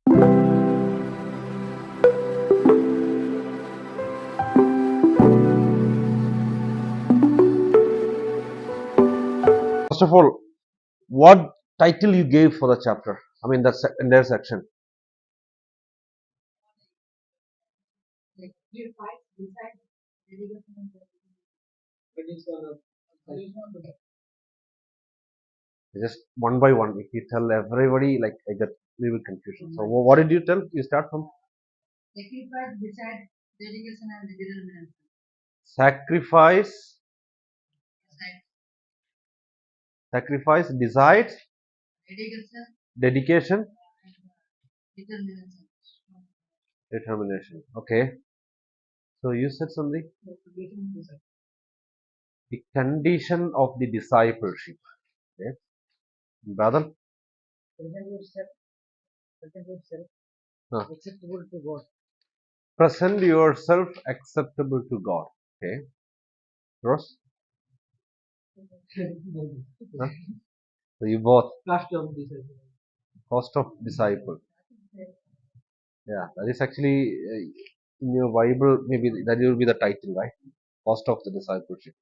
First of all, what title you gave for the chapter? I mean, that entire section. Just one by one. If you tell everybody, like I get little confusion. So what did you tell? You start from sacrifice, sacrifice, decides, dedication, determination. Okay. So you said something. The condition of the discipleship. Okay. Brother. Huh. Present yourself acceptable to God. Okay. Ross. Huh? So you both. Cost of disciple. Yeah, that is actually in your Bible. Maybe that will be the title, right? Cost of the discipleship.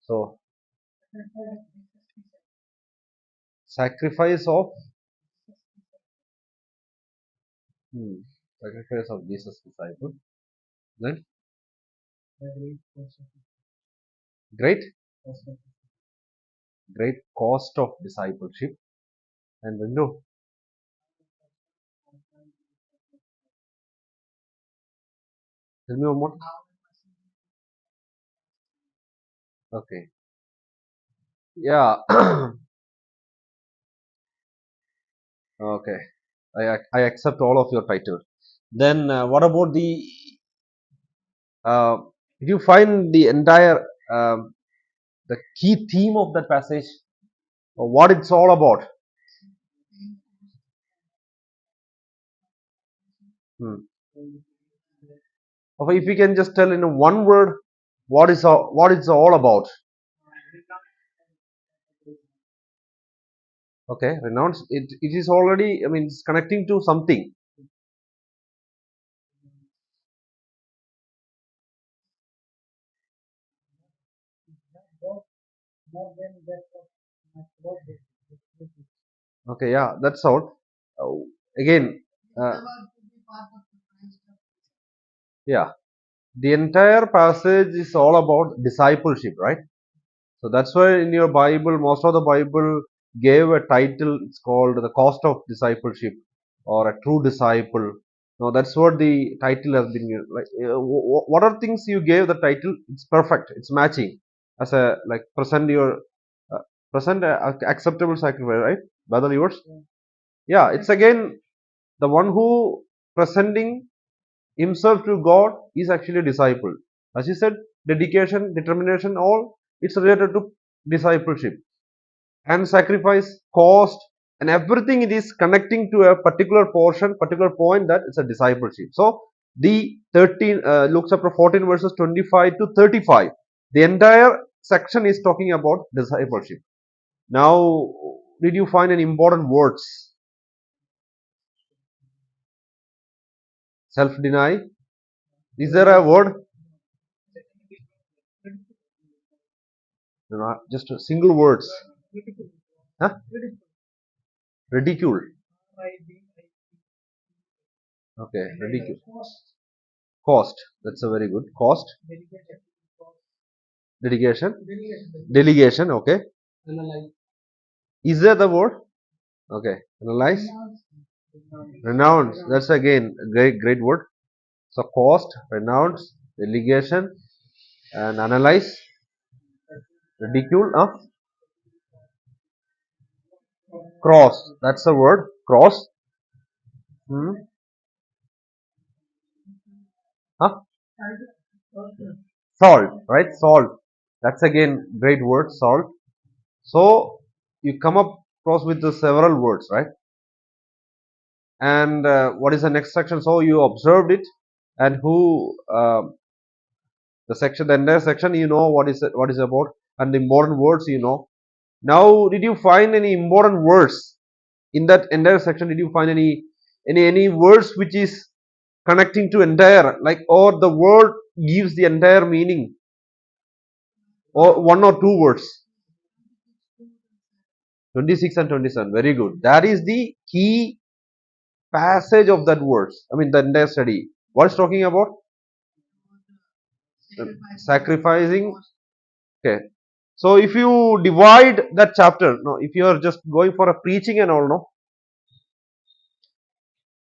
So sacrifice of sacrifice of Jesus' disciple. Then great great cost of discipleship. And then no. Tell me one more. Okay. Yeah. Okay. I accept all of your titles. Then what about the? Uh, did you find the entire the key theme of that passage? Or what it's all about? Hmm. Okay, if you can just tell in one word what it's all about. Okay, renounce it. It is already. I mean, it's connecting to something. Okay, yeah, that's all. Again, uh, yeah, the entire passage is all about discipleship, right? So that's why in your Bible, most of the Bible gave a title. It's called the cost of discipleship or a true disciple. No, that's what the title has been. Like, what are things you gave the title? It's perfect. It's matching as a like uh, present acceptable sacrifice, right? Brother, yours? Yeah, it's again the one who presenting himself to God is actually a disciple. As you said, dedication, determination, all it's related to discipleship and sacrifice, cost, and everything it is connecting to a particular portion, particular point that it's a discipleship. So the 13 Luke chapter 14 verses 25 to 35, the entire section is talking about discipleship. Now, did you find any important words? Self-deny. Is there a word? No, just a single words. Huh? Ridicule. Okay, ridicule. Cost. That's a very good. Cost. Dedication. Delegation. Okay. Is there the word? Okay. Analyze. Renounce. That's again a great word. So cost, renounce, delegation, and analyze. Ridicule. Cross. That's the word. Cross. Hmm. Huh? Salt. Right. Salt. That's again great word. Salt. So you come up across with the several words, right? And what is the next section? So you observed it, and who the section, the entire section, you know what is it, what is about, and the important words, you know. Now, did you find any important words in that entire section? Did you find any words which is connecting to entire, like, or the word gives the entire meaning, or one or two words. 26 and 27, very good. That is the key passage of that verse. I mean, the entire study. What is talking about? Sacrificing. Okay. So if you divide that chapter, no, if you are just going for a preaching and all, no,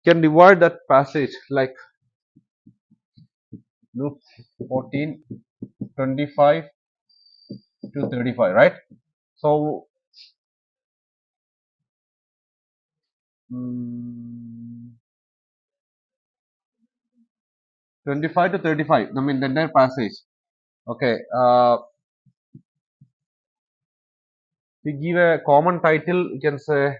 can divide that passage like Luke 14, 25 to 35, right? So, 25 to 35, I mean the entire passage. Okay, we give a common title, you can say,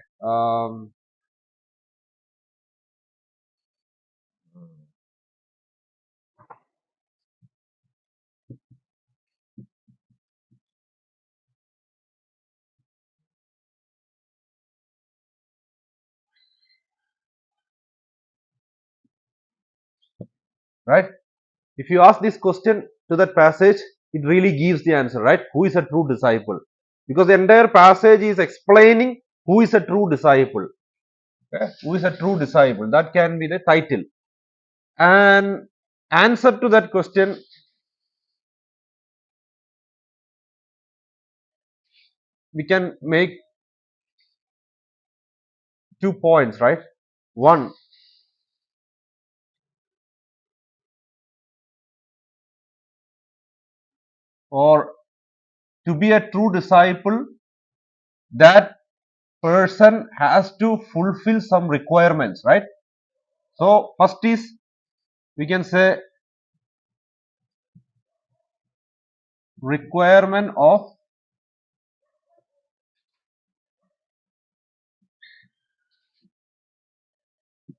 right? If you ask this question to that passage, it really gives the answer, right? Who is a true disciple? Because the entire passage is explaining who is a true disciple. Okay? Who is a true disciple? That can be the title. And answer to that question, we can make 2 points, right? One, or to be a true disciple, that person has to fulfill some requirements, right? So first is, we can say, requirement of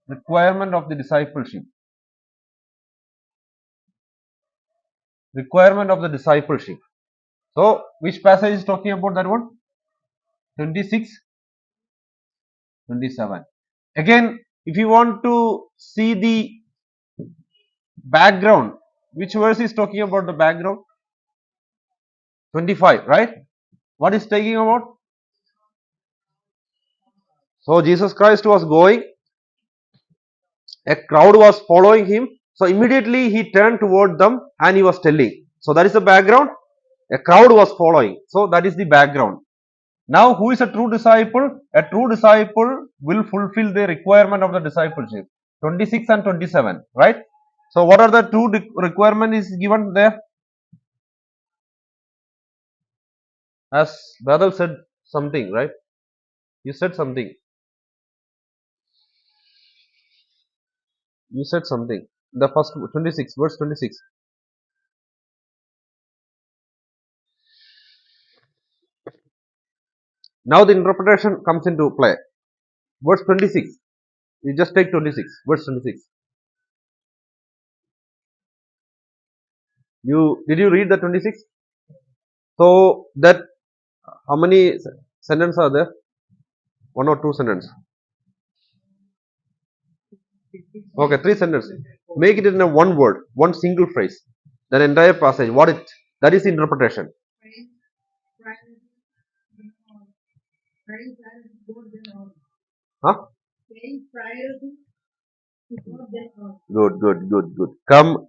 the discipleship. Requirement of the discipleship. So which passage is talking about that one? 26, 27. Again, if you want to see the background, which verse is talking about the background? 25, right? What is talking about? So Jesus Christ was going, a crowd was following him. So immediately he turned toward them and he was telling. So that is the background. A crowd was following. So that is the background. Now, who is a true disciple? A true disciple will fulfill the requirement of the discipleship. 26 and 27, right? So what are the two requirement is given there? As Badal said something, right? You said something. You said something. The first 26, verse 26. Now the interpretation comes into play. Verse 26. You just take 26. Verse 26. Did you read the 26? So that, how many sentences are there? One or two sentences? Okay, three sentences. Make it in a one word, one single phrase. That entire passage. What it? That is interpretation. Huh? Good, good, good, good. Come.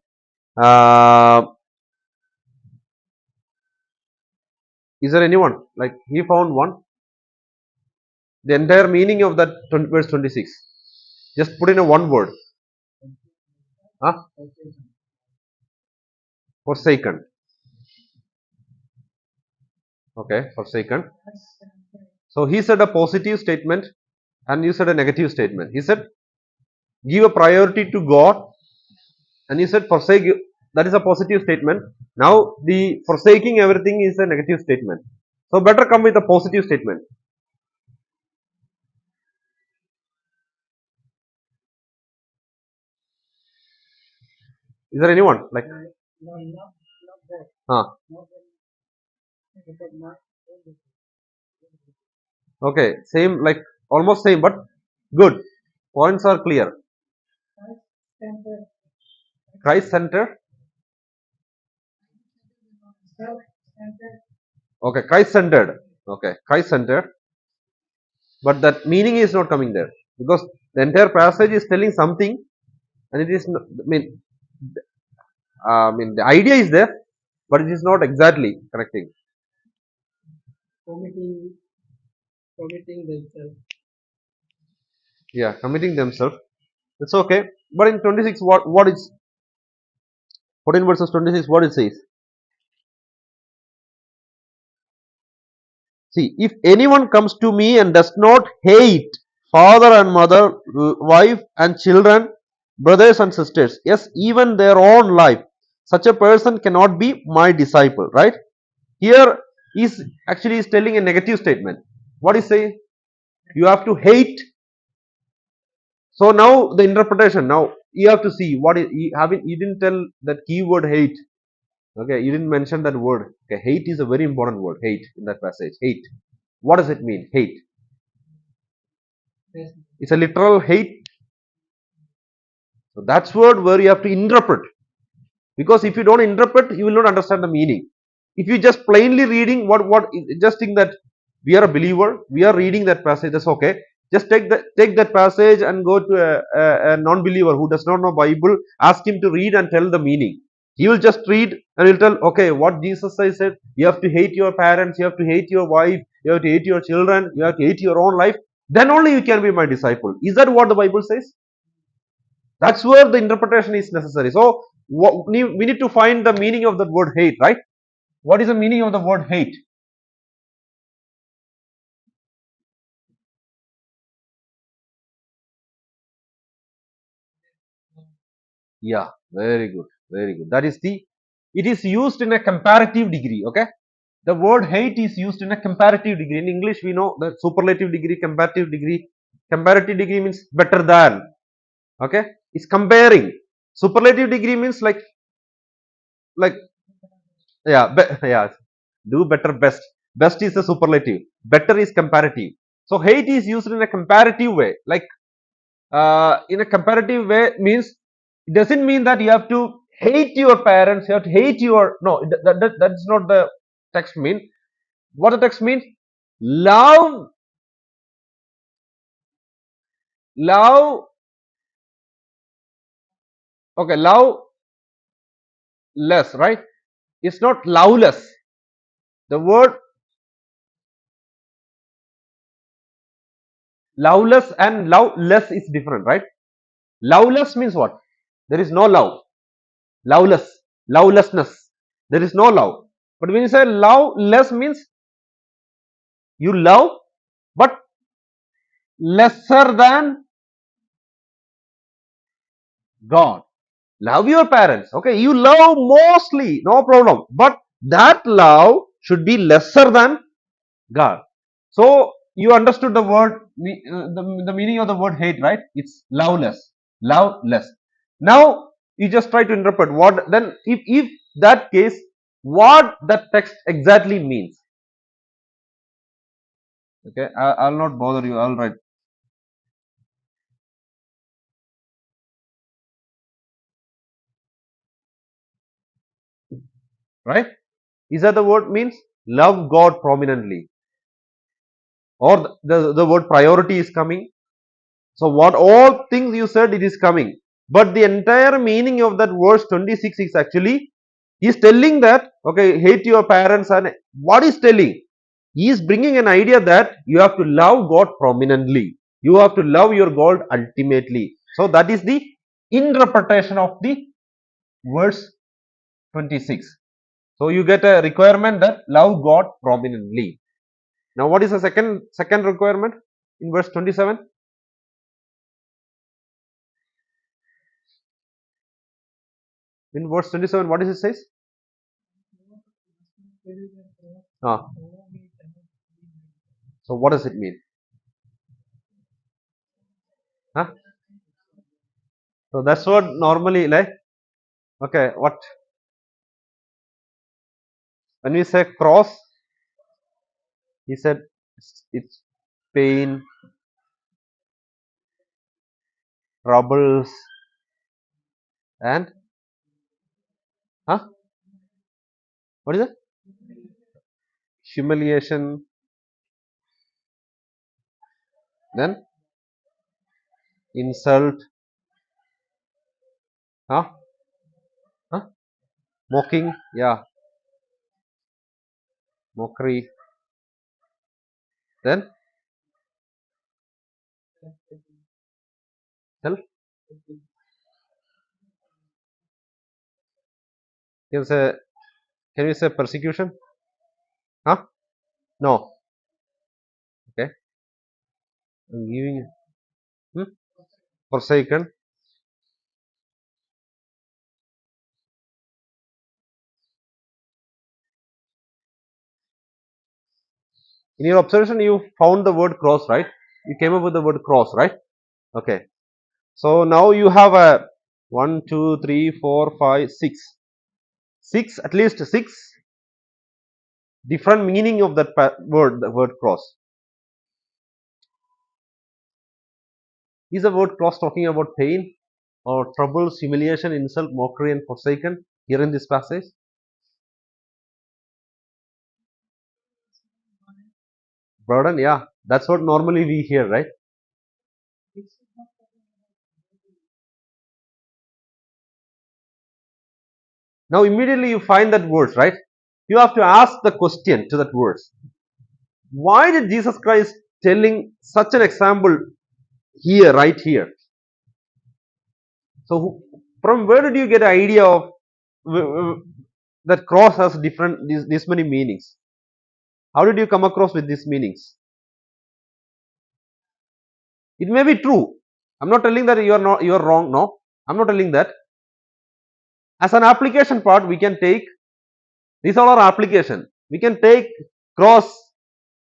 Uh, is there anyone? Like, he found one. The entire meaning of that verse 26. Just put in a one word. Huh? Forsaken. Okay, forsaken. So he said a positive statement and you said a negative statement. He said give a priority to God and he said forsake. That is a positive statement. Now the forsaking everything is a negative statement. So better come with a positive statement. Is there anyone like? Huh. Okay, same, like almost same, but good. Points are clear. Christ center. Okay, Christ centered. Okay, Christ centered. But that meaning is not coming there because the entire passage is telling something, and it is. Not, I mean, the idea is there, but it is not exactly connecting. Committing, committing themselves. Yeah, committing themselves. It's okay. But in 26, what is 14 verses 26? What it says? See, if anyone comes to me and does not hate father and mother, wife and children, brothers and sisters, yes, even their own life, such a person cannot be my disciple. Right? Here is actually is telling a negative statement. What is saying? You have to hate. So now the interpretation. Now you have to see what is having. You didn't tell that keyword hate. Okay, you didn't mention that word. Okay, hate is a very important word. Hate in that passage. Hate. What does it mean? Hate. Yes. It's a literal hate. So that's word where you have to interpret. Because if you don't interpret, you will not understand the meaning. If you just plainly reading what just think that we are a believer, we are reading that passage, that's okay. Just take that passage and go to a non-believer who does not know Bible, ask him to read and tell the meaning. He will just read and he'll tell, okay, what Jesus said, you have to hate your parents, you have to hate your wife, you have to hate your children, you have to hate your own life. Then only you can be my disciple. Is that what the Bible says? That's where the interpretation is necessary. So we need to find the meaning of the word hate, right? What is the meaning of the word hate? Yeah, very good, very good. That is the. It is used in a comparative degree. Okay, the word hate is used in a comparative degree. In English, we know the superlative degree, comparative degree. Comparative degree means better than. Okay, it's comparing. Superlative degree means like yeah, yeah. Do better, best. Best is a superlative. Better is comparative. So hate is used in a comparative way. Like in a comparative way means it doesn't mean that you have to hate your parents. You have to hate your no. That's not the text mean. What the text means? Love, love. Okay, love less, right? It's not loveless. The word loveless and loveless is different, right? Loveless means what? There is no love. Loveless, lovelessness. There is no love. But when you say love less means you love but lesser than God. Love your parents. Okay, you love mostly, no problem. But that love should be lesser than God. So you understood the word, the meaning of the word hate, right? It's loveless, love less. Now you just try to interpret what then if that case, what that text exactly means. Okay, I'll not bother you. I'll write, right? Is that the word means love God prominently, or the word priority is coming. So what all things you said, it is coming, but the entire meaning of that verse 26 is actually he is telling that okay, hate your parents, and what is telling? He is bringing an idea that you have to love God prominently. You have to love your God ultimately. So that is the interpretation of the verse 26. So you get a requirement that love God prominently. Now what is the second requirement in verse 27? In verse 27, what is it says? Ah, so what does it mean? Huh? So that's what normally like. Okay, what when we say cross, he said it's pain, troubles, and huh? What is it? Humiliation, then insult, huh? Huh? Mocking, yeah, mockery, then self. Can you say, can you say persecution? Huh? No. Okay. I'm giving hmm? Forsaken. In your observation, you found the word cross, right? You came up with the word cross, right? Okay. So now you have a one, two, three, four, five, six, six at least six different meaning of that word, the word cross. Is the word cross talking about pain or troubles, humiliation, insult, mockery, and forsaken here in this passage? Burden, yeah, that's what normally we hear, right? Now immediately you find that verse, right? You have to ask the question to that verse. Why did Jesus Christ telling such an example here, right here? So from where did you get an idea of that cross has different this many meanings? How did you come across with these meanings? It may be true. I'm not telling that you are wrong. No, I'm not telling that. As an application part, we can take these all are application. We can take cross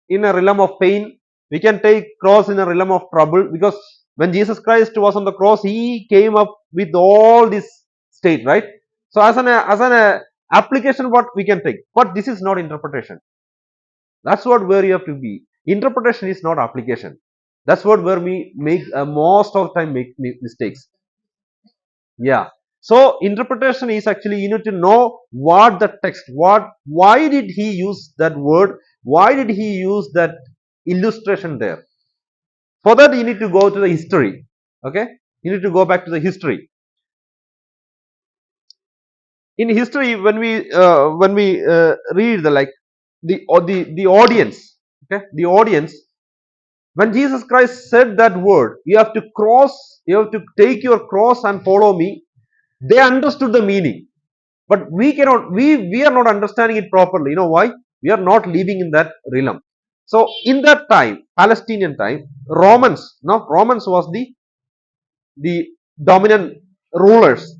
in a realm of pain. We can take cross in a realm of trouble because when Jesus Christ was on the cross, he came up with all this state, right? So as an application, what we can take, but this is not interpretation. That's what where you have to be. Interpretation is not application. That's what where we make most of the time make mistakes. Yeah. So interpretation is actually you need to know what the text, what why did he use that word, why did he use that illustration there. For that you need to go to the history. Okay, you need to go back to the history. In history, when we read the like the audience, okay, the audience when Jesus Christ said that word, you have to cross, you have to take your cross and follow me. They understood the meaning, but we cannot. We are not understanding it properly. You know why? We are not living in that realm. So in that time, Palestinian time, Romans, no, Romans was the dominant rulers.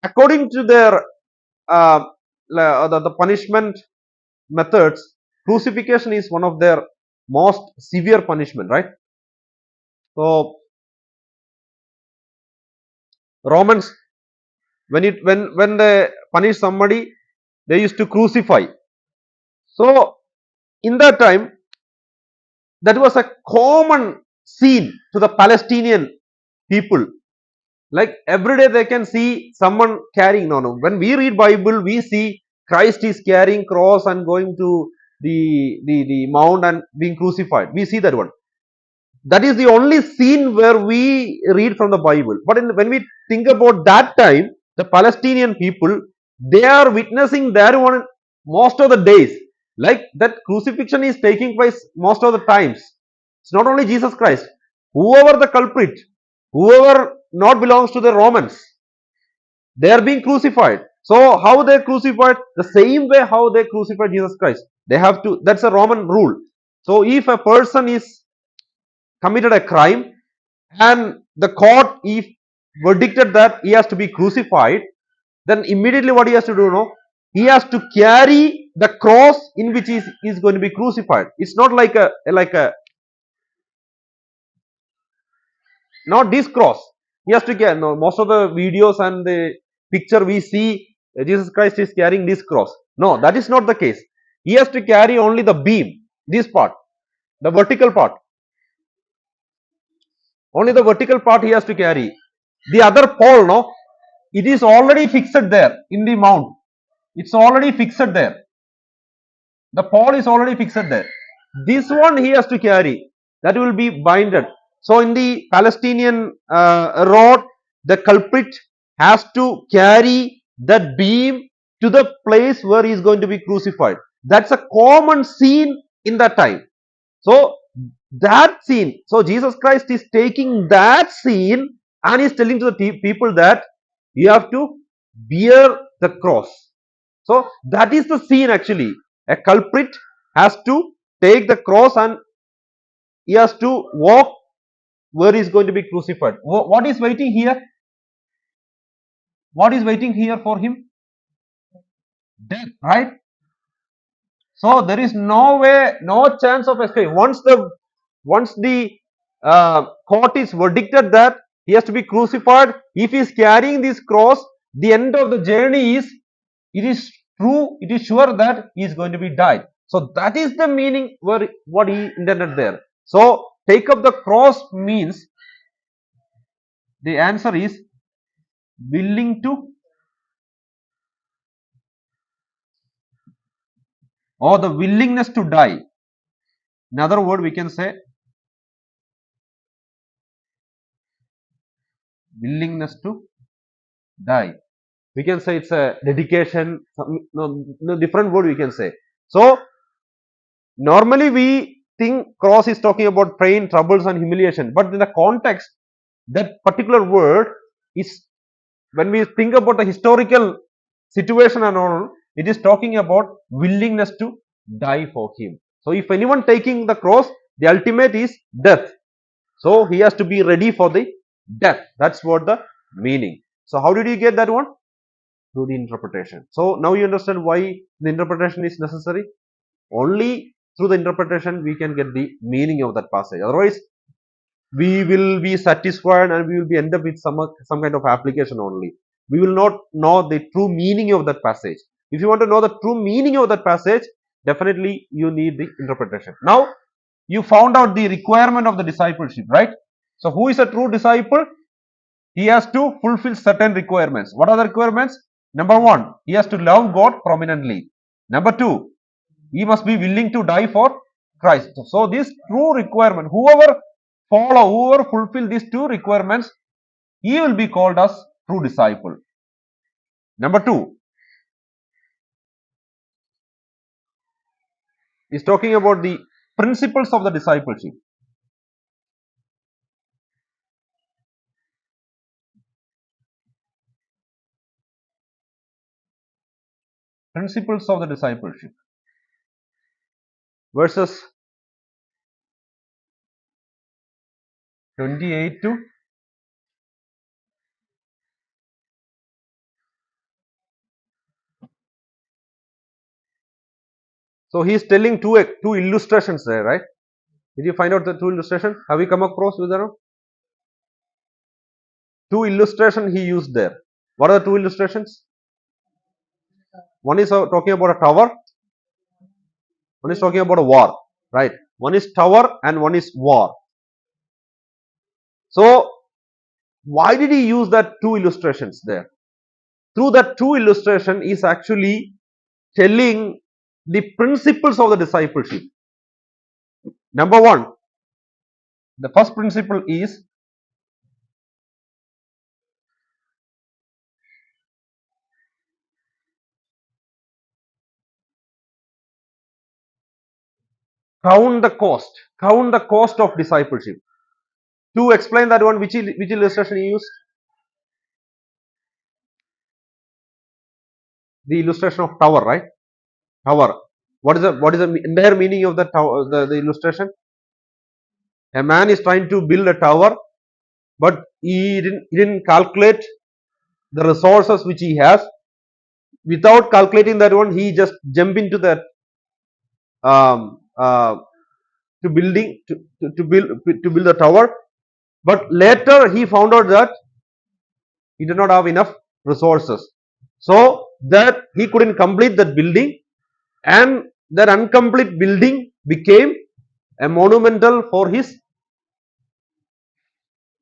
According to their the punishment methods, crucifixion is one of their most severe punishment, right? So Romans, when they punish somebody, they used to crucify. So in that time, that was a common scene to the Palestinian people. Like every day they can see someone carrying. No, no. When we read Bible, we see Christ is carrying cross and going to the mount and being crucified. We see that one. That is the only scene where we read from the Bible. But when we think about that time, the Palestinian people, they are witnessing their one most of the days. Like that crucifixion is taking place most of the times. It's not only Jesus Christ. Whoever the culprit, whoever not belongs to the Romans, they are being crucified. So how they crucified? The same way how they crucified Jesus Christ. They have to. That's a Roman rule. So if a person is committed a crime and the court if verdicted that he has to be crucified, then immediately what he has to do, no, he has to carry the cross in which he is going to be crucified. It's not like a not this cross. He has to carry. No, most of the videos and the picture we see Jesus Christ is carrying this cross. No, that is not the case. He has to carry only the beam, this part, the vertical part. Only the vertical part he has to carry. The other pole, no, it is already fixed there in the mount. It's already fixed there. The pole is already fixed there. This one he has to carry. That will be binded. So in the Palestinian road, the culprit has to carry that beam to the place where he is going to be crucified. That's a common scene in that time. So that scene, so Jesus Christ is taking that scene and is telling to the people that you have to bear the cross. So that is the scene actually. A culprit has to take the cross and he has to walk where he is going to be crucified. What is waiting here? What is waiting here for him? Death, right? So there is no way, no chance of escape. Once the court is verdicted that he has to be crucified, if he is carrying this cross, the end of the journey is, it is true, it is sure that he is going to be died. So that is the meaning where what he intended there. So take up the cross means, the answer is willing to, or the willingness to die. Another word we can say willingness to die. We can say it's a dedication, no different word we can say. So normally we think cross is talking about pain, troubles and humiliation, but in the context, that particular word is, when we think about the historical situation and all, it is talking about willingness to die for him. So if anyone taking the cross, the ultimate is death. So he has to be ready for the death. That's what the meaning. So how did you get that one? Through the interpretation. So now you understand why the interpretation is necessary. Only through the interpretation we can get the meaning of that passage. Otherwise, we will be satisfied and we will be end up with some kind of application only. We will not know the true meaning of that passage. If you want to know the true meaning of that passage, definitely you need the interpretation. Now you found out the requirement of the discipleship, right? So who is a true disciple? He has to fulfill certain requirements. What are the requirements? Number one, he has to love God prominently. Number two, he must be willing to die for Christ. So this true requirement, whoever fulfill these two requirements, he will be called as true disciple. Number two is talking about the principles of the discipleship. Principles of the discipleship. Verses 28 to, so he is telling two illustrations there, right? Did you find out the two illustration? Have you come across with them? Two illustration he used there. What are the two illustrations? One is talking about a tower. One is talking about a war, right? One is tower and one is war. So why did he use that two illustrations there? Through that two illustration is actually telling the principles of the discipleship. Number one, the first principle is count the cost. Count the cost of discipleship. To explain that one, which illustration he used? The illustration of tower, right? Tower. What is the entire meaning of the tower, the illustration? A man is trying to build a tower, but he didn't calculate the resources which he has. Without calculating that one, he just jump into that um, uh, to build the tower. But later he found out that he did not have enough resources, so that he couldn't complete that building, and that incomplete building became a monumental for his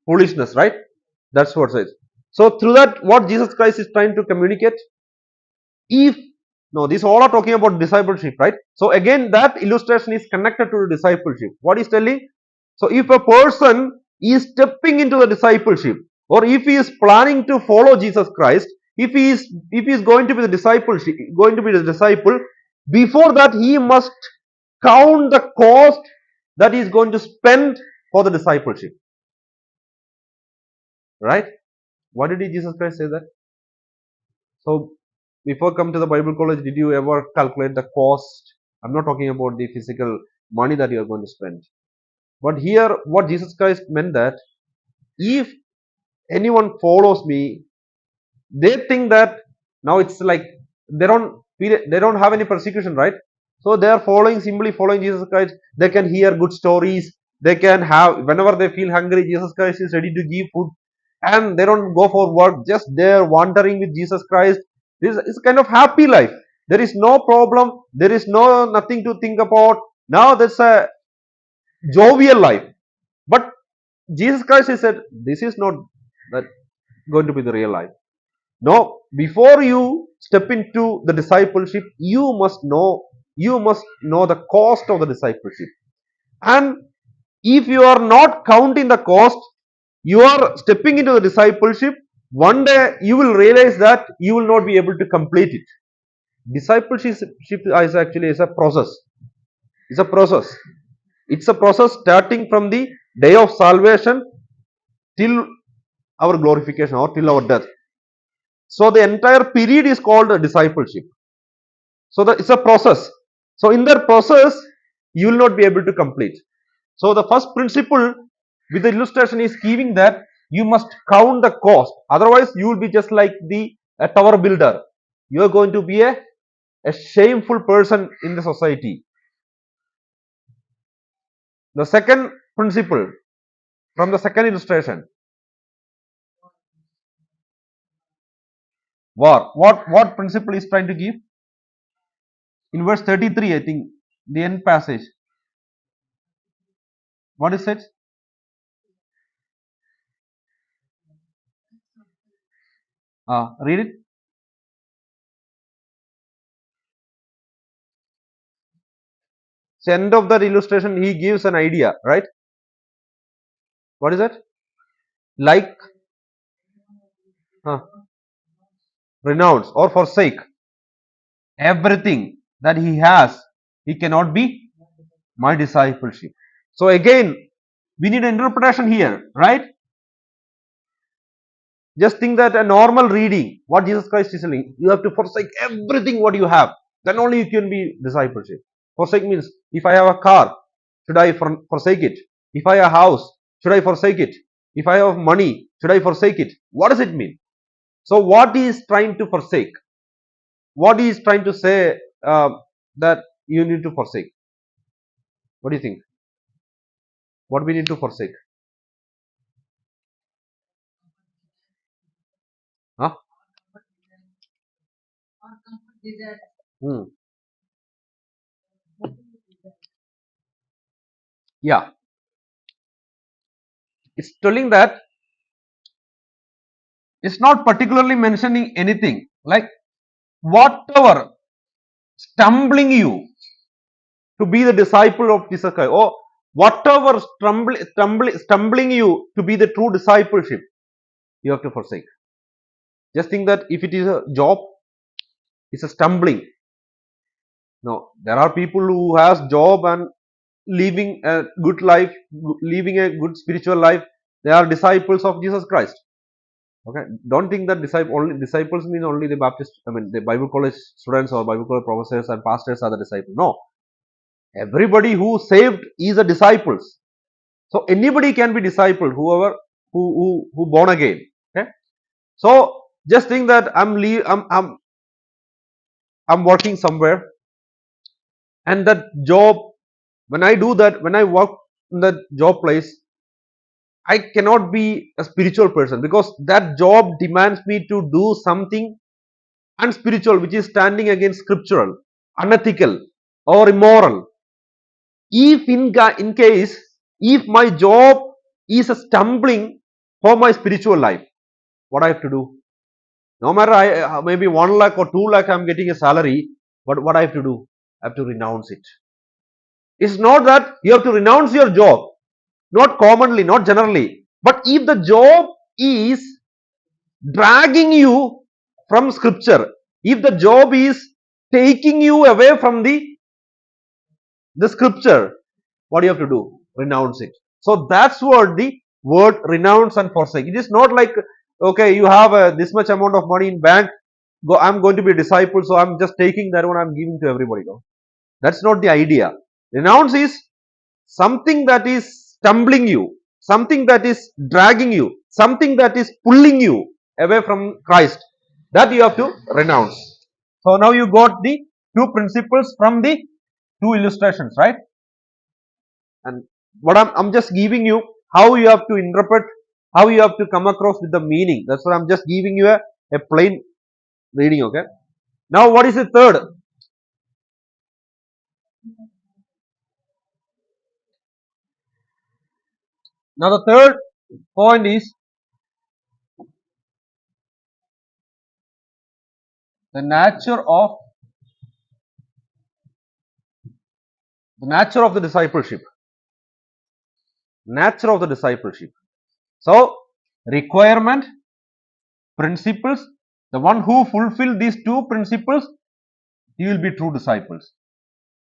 foolishness, right? That's what it says. So through that, what Jesus Christ is trying to communicate, if no, these all are talking about discipleship, right? So again, that illustration is connected to the discipleship. What is telling? So if a person is stepping into the discipleship, or if he is planning to follow Jesus Christ, if he is going to be the discipleship, going to be the disciple, before that he must count the cost that he is going to spend for the discipleship, right? Why did Jesus Christ say that? So before come to the Bible college, did you ever calculate the cost? I'm not talking about the physical money that you are going to spend. But here, what Jesus Christ meant that if anyone follows me, they think that now it's like they don't have any persecution, right? So they are simply following Jesus Christ. They can hear good stories. They can have whenever they feel hungry, Jesus Christ is ready to give food, and they don't go for work. Just they're wandering with Jesus Christ. This is kind of happy life. There is no problem. There is no nothing to think about. Now that's a jovial life. But Jesus Christ has said this is not that going to be the real life. No, before you step into the discipleship, you must know the cost of the discipleship. And if you are not counting the cost, you are stepping into the discipleship. One day you will realize that you will not be able to complete it. Discipleship is actually is a process. It's a process. It's a process starting from the day of salvation till our glorification or till our death. So the entire period is called discipleship. So it's a process. So in that process, you will not be able to complete. So the first principle with the illustration is giving that you must count the cost. Otherwise, you will be just like a tower builder. You are going to be a shameful person in the society. The second principle from the second illustration, war. What principle is trying to give? In verse 33, I think, the end passage. What is it? Read it. So end of that illustration, he gives an idea, right? What is it? Like, uh, renounce or forsake everything that he has. He cannot be my discipleship. So again, we need an interpretation here, right? Just think that a normal reading, what Jesus Christ is telling, you have to forsake everything what you have. Then only you can be discipleship. Forsake means if I have a car, should I forsake it? If I have a house, should I forsake it? If I have money, should I forsake it? What does it mean? So what he is trying to forsake? What he is trying to say that you need to forsake? What do you think? What we need to forsake? Huh? Hmm. Yeah, it's telling that it's not particularly mentioning anything like whatever stumbling you to be the disciple of Jesus Christ, or whatever stumbling you to be the true discipleship, you have to forsake. Just think that if it is a job, it's a stumbling. No, there are people who has job and living a good life, living a good spiritual life. They are disciples of Jesus Christ. Okay, don't think that disciples mean only the Baptist. I mean, the Bible college students or Bible college professors and pastors are the disciples. No, everybody who saved is a disciples. So anybody can be disciple, whoever who born again. Okay, so just think that I'm working somewhere, and that job, when I do that, when I work in that job place, I cannot be a spiritual person because that job demands me to do something unspiritual, which is standing against scriptural, unethical, or immoral. If in case if my job is a stumbling, for my spiritual life. What I have to do? No matter maybe 1 lakh or 2 lakh I'm getting a salary, but what I have to do? I have to renounce it. It's not that you have to renounce your job, not commonly, not generally. But if the job is dragging you from scripture, if the job is taking you away from the scripture, what do you have to do? Renounce it. So that's what the word renounce and forsake. It is not like, okay, you have this much amount of money in bank, go, I'm going to be a disciple, so I'm just taking that one, I'm giving to everybody. No, that's not the idea. Renounce is something that is stumbling you, something that is dragging you, something that is pulling you away from Christ, that you have to renounce. So now you got the two principles from the two illustrations, right? And what I'm just giving you how you have to interpret, how you have to come across with the meaning. That's what I'm just giving you a plain reading. Okay. Now what is the third? Now the third point is the nature of the discipleship. Nature of the discipleship. So requirement, principles. The one who fulfill these two principles, he will be true disciples.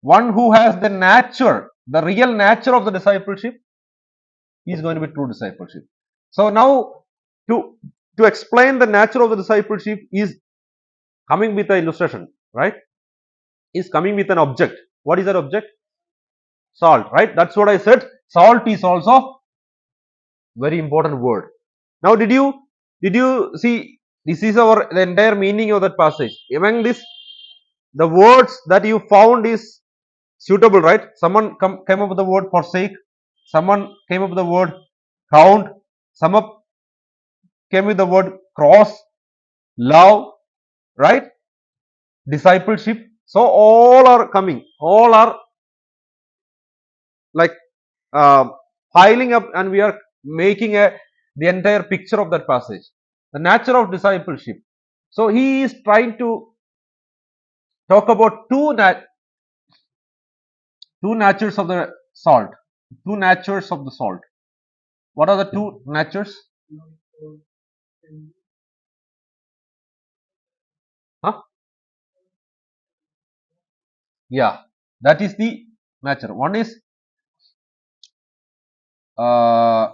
One who has the nature, the real nature of the discipleship, he is going to be true discipleship. So now to explain the nature of the discipleship is coming with an illustration, right? Is coming with an object. What is that object? Salt, right? That's what I said. Salt is also very important word. Now did you see, this is our the entire meaning of that passage. Among this, the words that you found is suitable, right? Someone came up with the word forsake, someone came up with the word count, some up came with the word cross, love, right? Discipleship. So all are coming, all are like uh, piling up, and we are making the entire picture of that passage. The nature of discipleship. So he is trying to talk about two natures of the salt. Two natures of the salt. What are the two natures? Huh? Yeah, that is the nature. One is uh,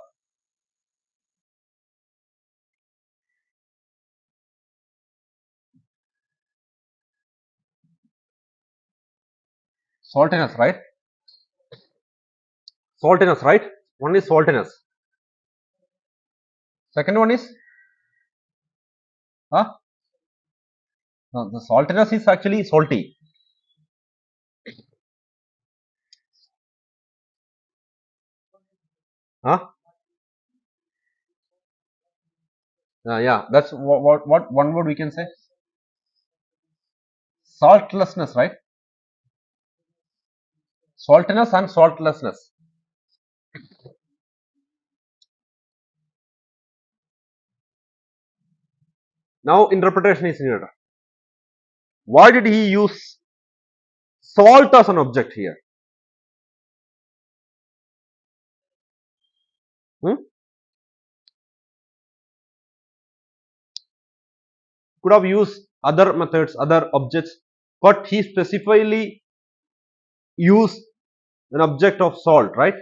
saltiness, right? Saltiness, right? One is saltiness. Second one is huh? No, the saltiness is actually salty. Huh? Yeah, that's what one word we can say. Saltlessness, right? Saltiness and saltlessness. Now interpretation is needed. Why did he use salt as an object here? Hmm? Could have used other methods, other objects, but he specifically used an object of salt, right?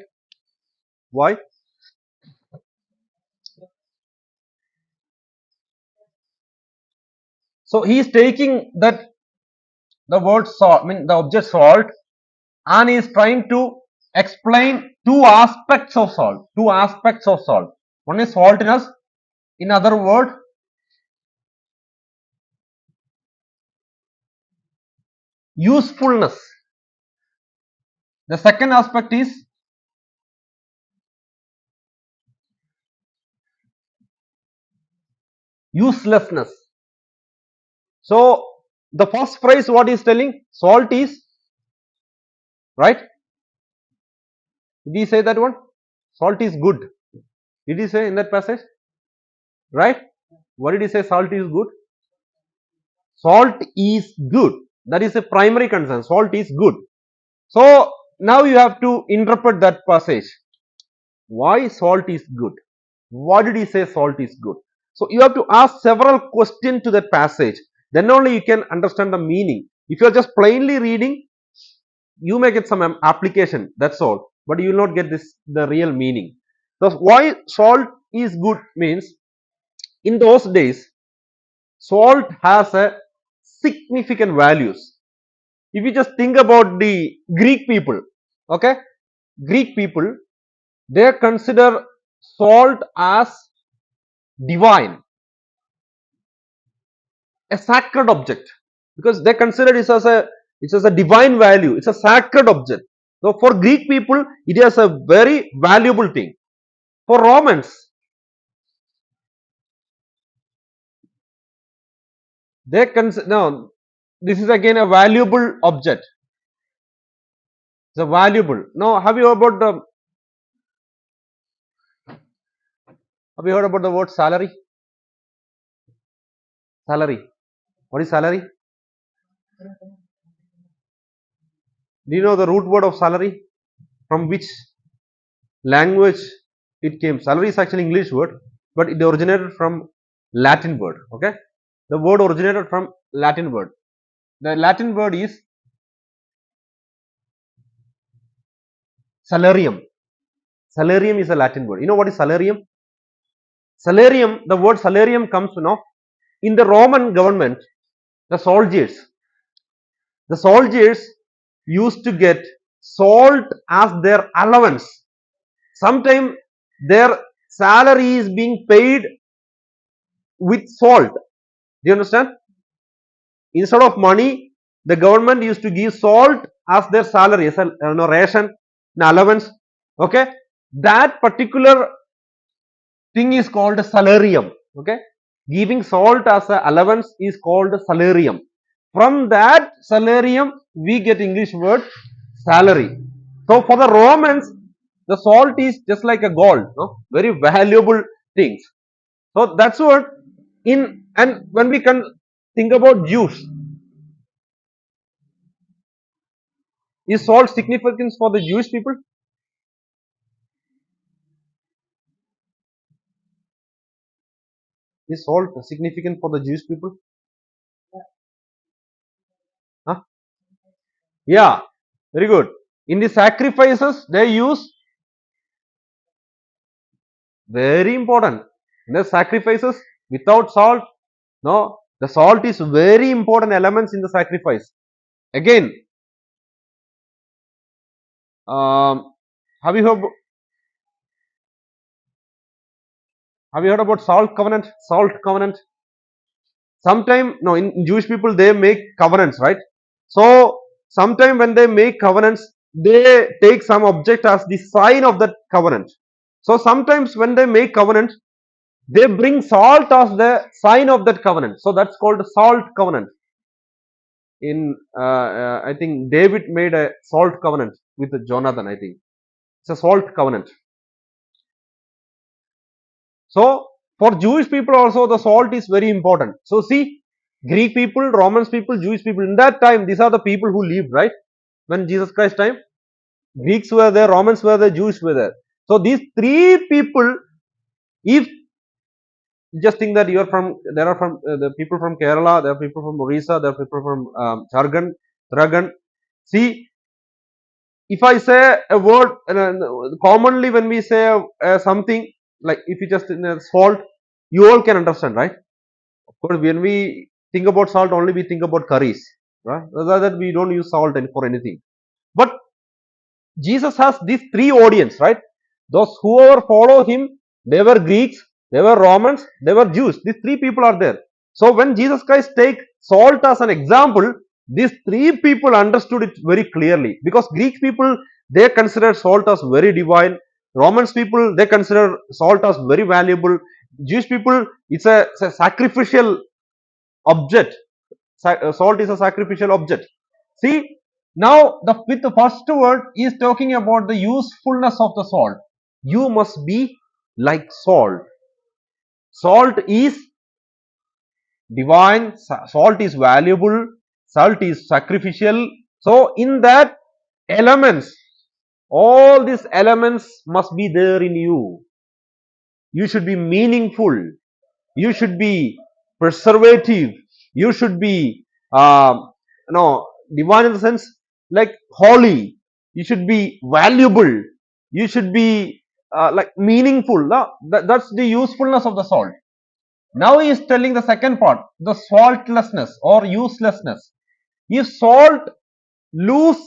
Why? So he is taking that the word salt, I mean the object salt, and he is trying to explain two aspects of salt. Two aspects of salt. One is saltiness. In other word, usefulness. The second aspect is uselessness. So the first phrase what he is telling, salt is right. Did he say that one? Salt is good. Did he say in that passage? right? What did he say? Salt is good. Salt is good. That is a primary concern. Salt is good. So now you have to interpret that passage. Why salt is good? What did he say salt is good? So you have to ask several questions to that passage. Then only you can understand the meaning. If you are just plainly reading, you may get some application. That's all. But you will not get this the real meaning. So why salt is good means in those days salt has a significant values. If you just think about the Greek people, okay, Greek people, they consider salt as divine, a sacred object, because they consider it as a divine value. It's a sacred object. So for Greek people, it is a very valuable thing. For Romans, they consider no. This is again a valuable object. It's a valuable. Now, have you heard about the word salary? Salary. What is salary? Do you know the root word of salary? From which language it came? Salary is actually English word, but it originated from Latin word. Okay, the word originated from Latin word. The Latin word is salarium. Salarium is a Latin word. You know what is salarium? Salarium. The word salarium comes in the Roman government. The soldiers, the soldiers used to get salt as their allowance. Sometimes their salary is being paid with salt. Do you understand? Instead of money, the government used to give salt as their salary, as a ration, an allowance. Okay, that particular thing is called salarium. Okay, giving salt as a allowance is called salarium. From that salarium, we get English word salary. So for the Romans, the salt is just like a gold, no? Very valuable things. So that's what in and when we can think about Jews, is salt significance for the Jewish people? Is salt significant for the Jewish people? Huh? Yeah, very good. In the sacrifices, they use very important. In the sacrifices, without salt, no, the salt is very important elements in the sacrifice. Again, um, have you heard have you heard about salt covenant? Salt covenant. Sometime no, in Jewish people they make covenants, right? So sometime when they make covenants, they take some object as the sign of that covenant. So sometimes when they make covenant, they bring salt as the sign of that covenant. So that's called salt covenant. In I think David made a salt covenant with Jonathan. I think it's a salt covenant. So for Jewish people also the salt is very important. So see, Greek people, Romans people, Jewish people in that time, these are the people who lived, right? When Jesus Christ time, Greeks were there, Romans were there, Jews were there. So these three people, if just think that you are from, there are from the people from Kerala, there are people from Orissa, there are people from Jharkhand, Uttarakhand. See, if I say a word, commonly when we say something like if you just salt, you all can understand, right? Of course, when we think about salt, only we think about curries, right? Rather that we don't use salt for anything. But Jesus has these three audience, right? Those whoever follow him, they were Greeks, they were Romans, they were Jews. These three people are there. So when Jesus Christ take salt as an example, these three people understood it very clearly because Greek people they consider salt as very divine. Romans people they consider salt as very valuable. Jewish people it's a sacrificial object. Salt is a sacrificial object. See, now with the first word is talking about the usefulness of the salt. You must be like salt. Salt is divine, salt is valuable, salt is sacrificial. So, in that elements, all these elements must be there in you. You should be meaningful, you should be preservative, you should be no divine in the sense like holy, you should be valuable, you should be like meaningful. No? That's the usefulness of the salt. Now he is telling the second part, the saltlessness or uselessness. If salt lose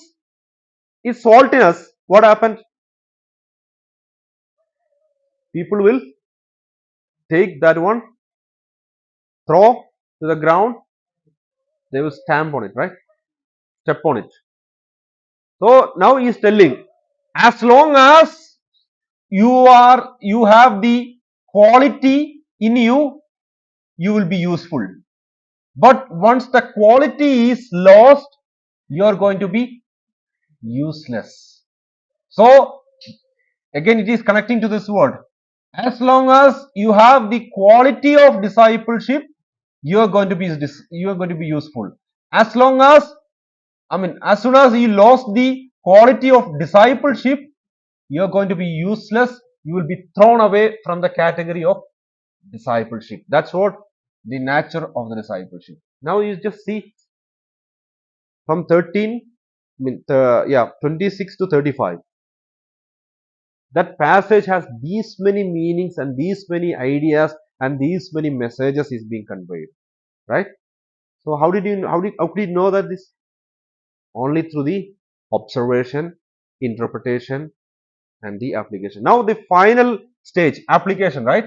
its saltiness, what happened? People will take that one, throw to the ground, they will stamp on it, right? Step on it. So now he is telling, as long as you have the quality in you, you will be useful. But once the quality is lost, you are going to be useless. So again, it is connecting to this word. As long as you have the quality of discipleship, you are going to be useful. As long as as soon as you lost the quality of discipleship, you are going to be useless. You will be thrown away from the category of discipleship. That's what the nature of the discipleship. Now you just see from 13, 26 to 35. That passage has these many meanings and these many ideas and these many messages is being conveyed, right? So how could you know that this? Only through the observation, interpretation, and the application. Now the final stage, application, right?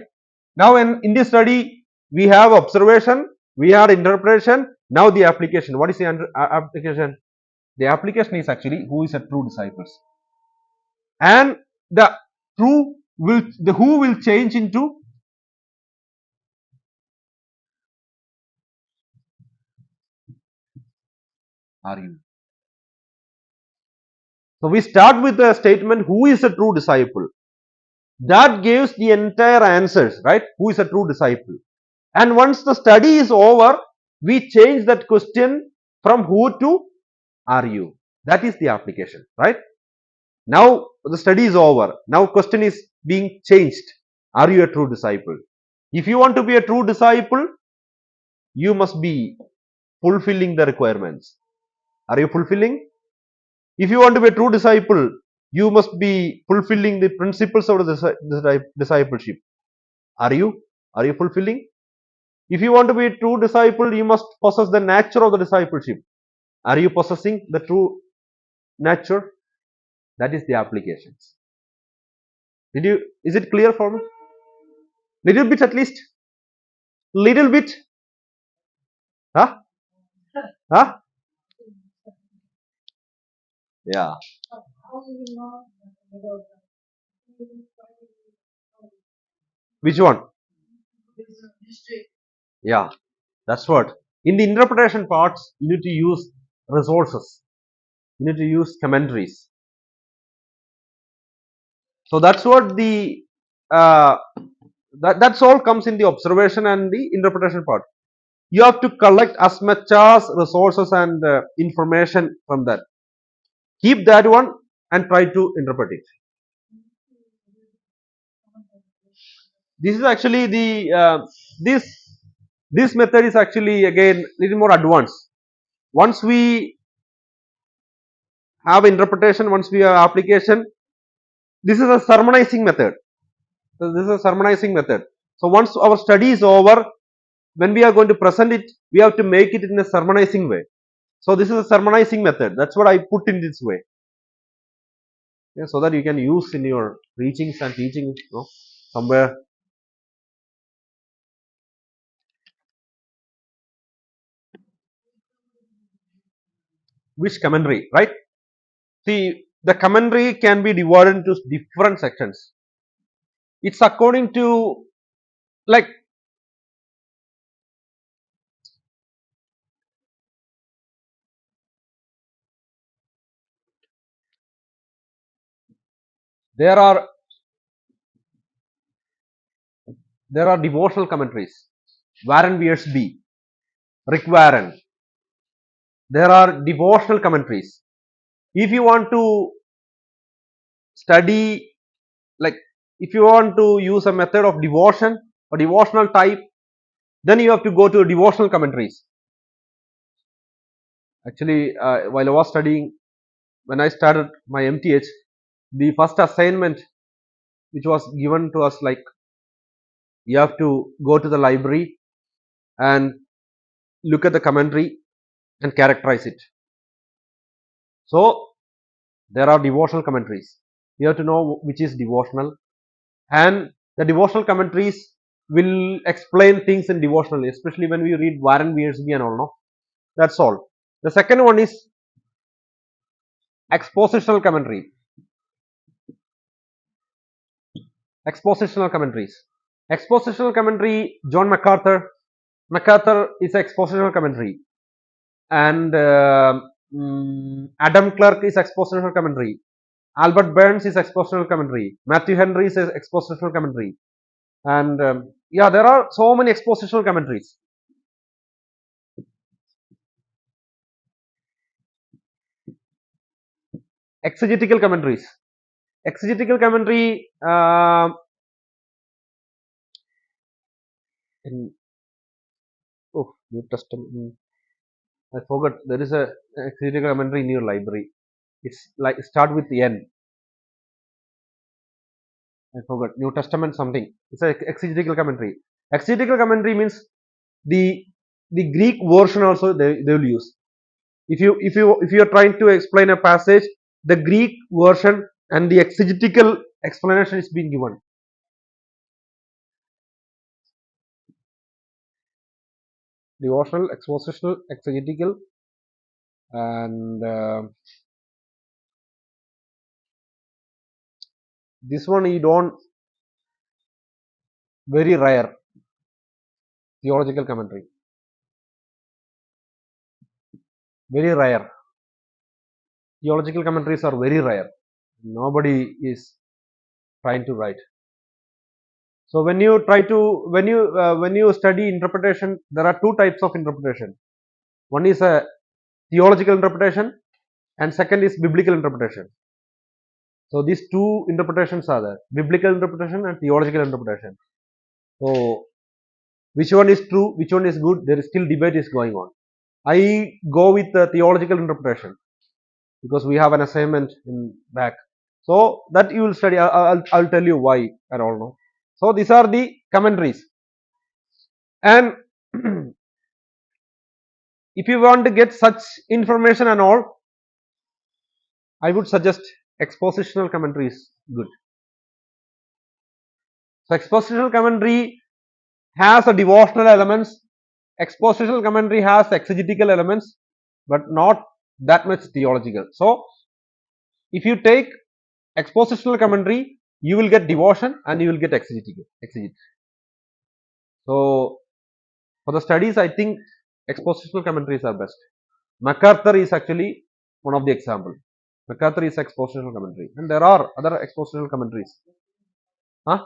Now in this study, we have observation, we have interpretation, now the application. What is the application? The application is actually who is a true disciples. And the the who will change into are you. So we start with the statement who is a true disciple. That gives the entire answers, right? Who is a true disciple? And once the study is over, we change that question from who to are you. That is the application, right? Now the study is over. Now question is being changed. Are you a true disciple? If you want to be a true disciple, you must be fulfilling the requirements. Are you fulfilling? If you want to be a true disciple, you must be fulfilling the principles of the discipleship. Are you? Are you fulfilling? If you want to be a true disciple, you must possess the nature of the discipleship. Are you possessing the true nature? That is the applications. Is it clear for me? Little bit at least? Little bit? Huh? Huh? Yeah. Which one? Yeah. That's what. In the interpretation parts, you need to use resources. You need to use commentaries. So that's what the that's all comes in the observation and the interpretation part. You have to collect as much as resources and information from that. Keep that one and try to interpret it. This is actually the this method is actually again little more advanced. Once we have interpretation, once we have application, this is a sermonizing method. So this is a sermonizing method. So once our study is over, when we are going to present it, we have to make it in a sermonizing way. So this is a sermonizing method. That's what I put in this way. Yeah, so that you can use in your preachings and teaching, somewhere. Which commentary, right? See, the commentary can be divided into different sections. It's according to like there are There are devotional commentaries. Warren Wiersbe, Rick Warren. There are devotional commentaries. If you want to study, like if you want to use a method of devotion or devotional type, then you have to go to devotional commentaries. Actually, while I was studying, when I started my MTH, the first assignment which was given to us, like you have to go to the library and look at the commentary and characterize it. So there are devotional commentaries. You have to know which is devotional, and the devotional commentaries will explain things in devotional, especially when we read Warren Wiersbe and all. No, that's all. The second one is expositional commentary. Expositional commentaries. Expositional commentary. John MacArthur. MacArthur is expositional commentary, and Adam Clark is expositional commentary. Albert Burns is expositional commentary. Matthew Henry is expositional commentary, and yeah, there are so many expositional commentaries. Exegetical commentaries. Exegetical commentary in New Testament. I forgot. There is a exegetical commentary in your library. It's like start with the N. I forgot. New Testament something. It's a exegetical commentary. Exegetical commentary means the Greek version also they will use. If you are trying to explain a passage, the Greek version and the exegetical explanation is being given. Devotional, expositional, exegetical, and this one you don't, very rare. Theological commentary, very rare. Theological commentaries are very rare. Nobody is trying to write. So when you try to when you study interpretation, there are two types of interpretation. One is a theological interpretation, and second is biblical interpretation. So these two interpretations are there: biblical interpretation and theological interpretation. So which one is true, which one is good? There is still debate is going on. I go with the theological interpretation because we have an assignment in back. So that you will study. I'll tell you why and all. No. So these are the commentaries, and if you want to get such information and all, I would suggest expositional commentary is good. So expositional commentary has a devotional elements. Expositional commentary has exegetical elements, but not that much theological. So if you take expositional commentary, you will get devotion and you will get exegetical. So for the studies, I think expositional commentaries are best. MacArthur is actually one of the example. MacArthur is expositional commentary, and there are other expositional commentaries. Huh?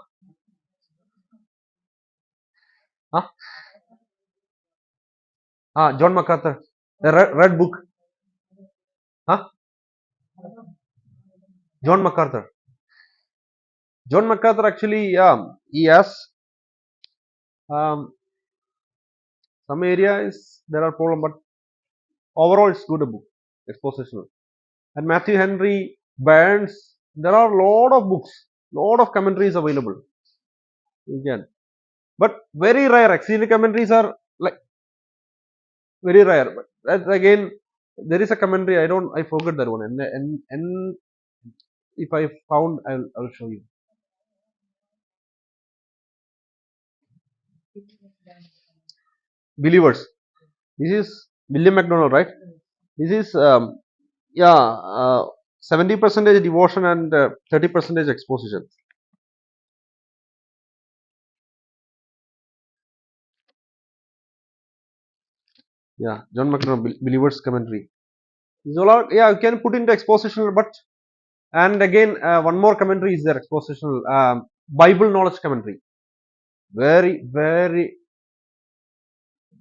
Huh? Ah, John MacArthur, the red book. Huh? John MacArthur. John MacArthur actually, he has um, some areas there are problem, but overall it's good book, expositional. And Matthew Henry, Burns, there are lot of books, lot of commentaries available. You can, but very rare. Actually, commentaries are like very rare. But that again, there is a commentary. I forgot that one. And if I found, I'll show you. Believers. This is William MacDonald, right? This is yeah, 70% devotion and 30% exposition. Yeah, John MacDonald, Believers commentary. These all are, yeah, you can put into expositional, but and again one more commentary is there, expositional Bible knowledge commentary. Very, very,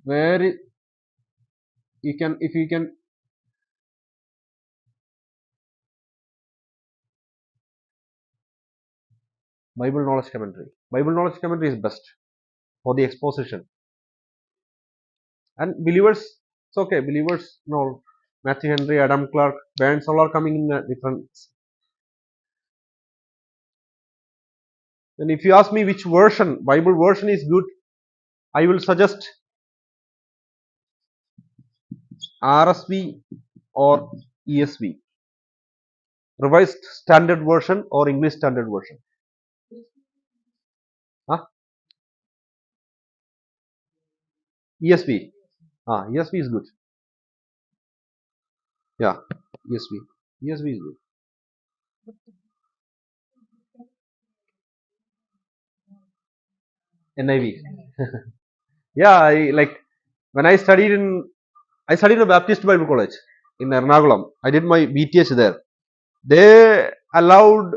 very. You can, if you can, Bible knowledge commentary. Bible knowledge commentary is best for the exposition. And believers, it's okay. Believers, no. Matthew Henry, Adam Clark, Barnes, all are coming in different. And if you ask me which version, Bible version is good, I will suggest RSV or ESV, Revised Standard Version or English Standard Version. Huh? ESV. ESV is good. Yeah, ESV. ESV is good. NIV. Yeah, I like when I studied in a Baptist Bible College in Ernakulam. I did my BTH there. They allowed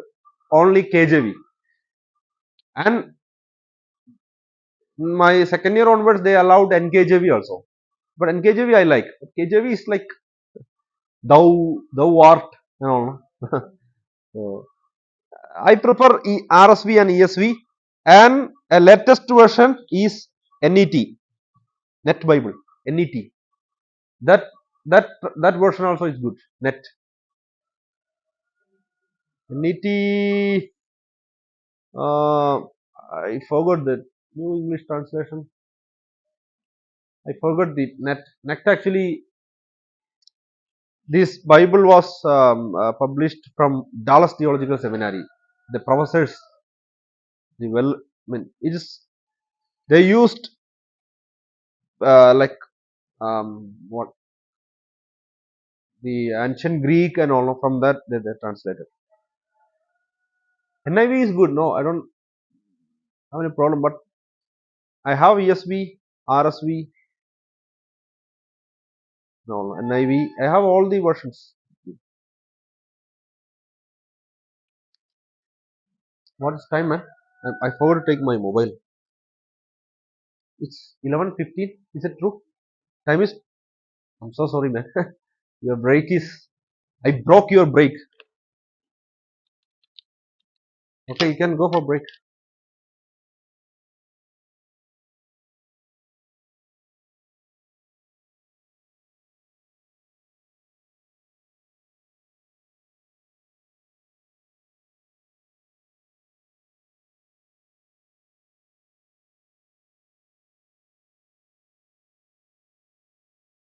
only KJV, and my second year onwards they allowed NKJV also. But NKJV I like. KJV is like thou art, you know. So I prefer RSV and ESV, and a latest version is NET, Net Bible, NET. That that that version also is good. NET. I forgot the New English translation. I forgot the net. Actually, this Bible was published from Dallas Theological Seminary. The professors, I mean, it is they used like what the ancient Greek and all from that they translated. NIV is good. No, I don't have any problem. But I have ESV, RSV, no NIV. I have all the versions. What is time, man? I forgot to take my mobile. It's 11:15. Is it true? Time is. I'm so sorry, man. Your break is. I broke your break. Okay, you can go for break.